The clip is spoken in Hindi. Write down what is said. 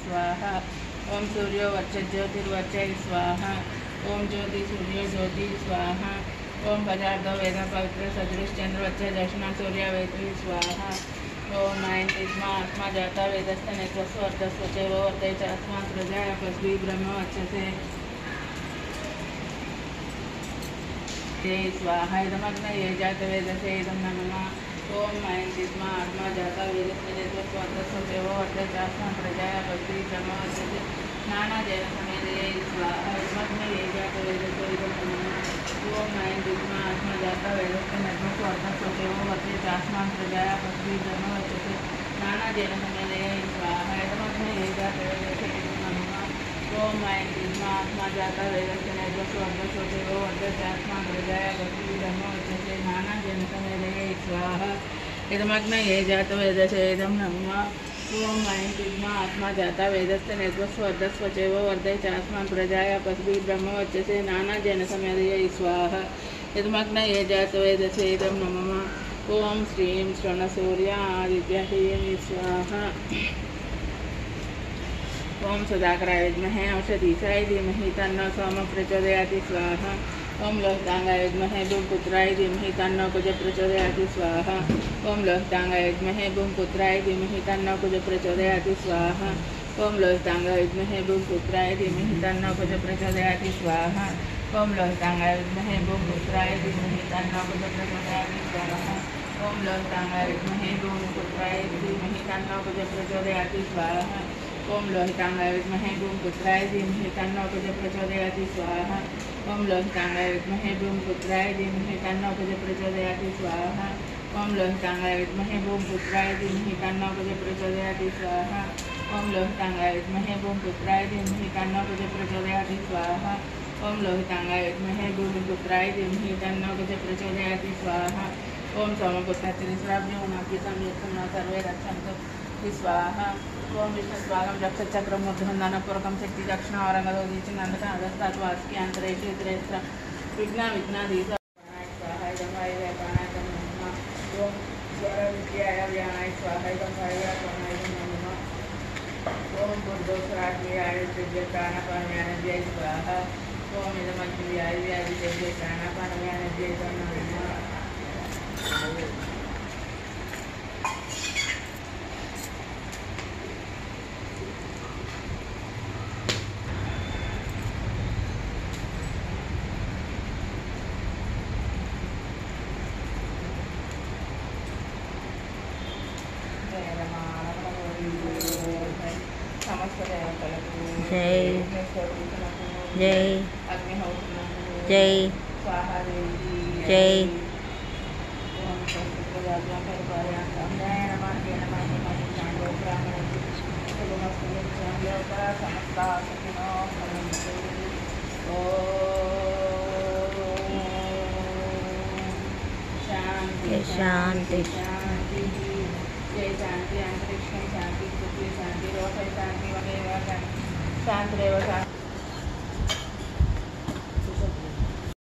स्वाहा। ओम सूर्यो वर्चज्योतिर्वर्चय स्वाहा। ओम ज्योति सूर्यो ज्योति स्वाहा। ओम पदार्थो वेद पवित्र सदृश चंद्र वर्चय दर्शन सूर्य वेद स्वाहा। ओम नयनतिस्मा आत्मा जाता वेदस्थ नेत्रस्व अर्धस्व चैव वर्तय च अस्मात् प्रजाया पस्वी ब्रह्म वर्चसे स्वाहा। इदमग्नये जातवेदसे इदं नमः। ओम नयनतिस्मा आत्मा जाता वेदस्थ नेत्रस्व अर्धस्व चैव वर्तय च अस्मात् प्रजाया पस्वी ब्रह्म वर्चसे नानाजैन समेदये स्वाहा। इदमग्नये जातवेदसे इदं नमः। ओम नयनतिस्मा आत्मा जाता वेदस्थ नेत्रस्व अर्धस्व चैव वर्तय च अस्मात् प्रजाया पस्वी ब्रह्म वर्चसे नानाजैन समेदये स्वाहा। इदमग्नये जातवेदसे इदं नमः। ओम नयनतिस्मा आत्मा जाता वेदस्थ नेत्रस्व अर्धस्व चैव वर्तय च अस्मात् प्रजाया पस्वी ब्रह्म वर्चसे नानाजैन समेदये स्वाहा। इदमग्नये जातवेदसे इदं नमः। ओम नयनतिस्मा आत्मा जाता वेदस्थ नेत्रस्व अर्धस्व चैव वर्तय च अस्मात् प्रजाया पस्वी ब्रह्म वर्चसे नानाजैन समेदये स्वाहा। इदमग्नये जातवेदसे इदं नमः। ओम श्रीं श्रवणसूर्या आदित्याय स्वाहा। ओम सुधाकराय विद्महे औषधीशाय धीमहि तन्नो सोमः प्रचोदयाति स्वाहा। ओम लोहितांगाय विद्महे भूमिपुत्राय धीमहि तन्नो कुजः प्रचोदयाति स्वाहा। ओम लोहितांगाय विद्महे भूमिपुत्राय धीमहि तन्नो कुजः प्रचोदयाति स्वाहा। ओम लोहितांगाय विद्महे भूमिपुत्राय धीमहि तन्नो कुजः प्रचोदयाति स्वाहा। ओम लोहितांगाय विद्महे भूमिपुत्राय धीमहि तन्नो कुजः प्रचोदयाति स्वाहा। ओम लोहितांगाय विद्महे भूमिपुत्राय धीमहि तन्नो कुजः प्रचोदयाति स्वाहा। ओम लोहितांगाय विद्महे भूमिपुत्राय धीमहि तन्नो कुजः प्रचोदयाति स्वाहा। ओम लोहितांगाय विद्महे भूमिपुत्राय धीमहि तन्नो कुजः प्रचोदयाति स्वाहा। ओम लोहितांगाय विद्महे भूमिपुत्राय धीमहि तन्नो कुजः प्रचोदयाति स्वाहा। ओम लोहितांगाय विद्महे भूमिपुत्राय धीमहि तन्नो कुजः प्रचोदयाति स्वाहा। ओम लोहितांगाय विद्महे भूमिपुत्राय धीमहि तन्नो कुजः प्रचोदयाति स्वाहा। ओम सोमपुत्राचिरिस्राभ्योनाभि संयुक्तं सर्वे रक्षन्तु स्वाहा। ओम विष्णुस्वागं रक्षचक्रं मूर्धन्धनपूर्वकं शक्ति दक्षिणावरंगदोदीचि नंदकादस्तात् वासुकी आन्तरेषु त्रेत्र विघ्नाधीश स्वाहा। इदं वायुवे प्राणाय नमः। ओम स्वरविद्याय व्यानाय स्वाहा। इदं वायुवे प्राणाय नमः। ओम बुद्धोस्राज्ञाय दिव्य प्राणपानव्यानद्यै स्वाहा। ओम इदमग्निव्याय दिव्य प्राणपानव्यानद्यै नमः। जय जय जय जय शांति शांति जय शांति अंतरिक्षं शांति पृथ्वी शांति लोके शांति वदेव शांति शांतिरेव शांति।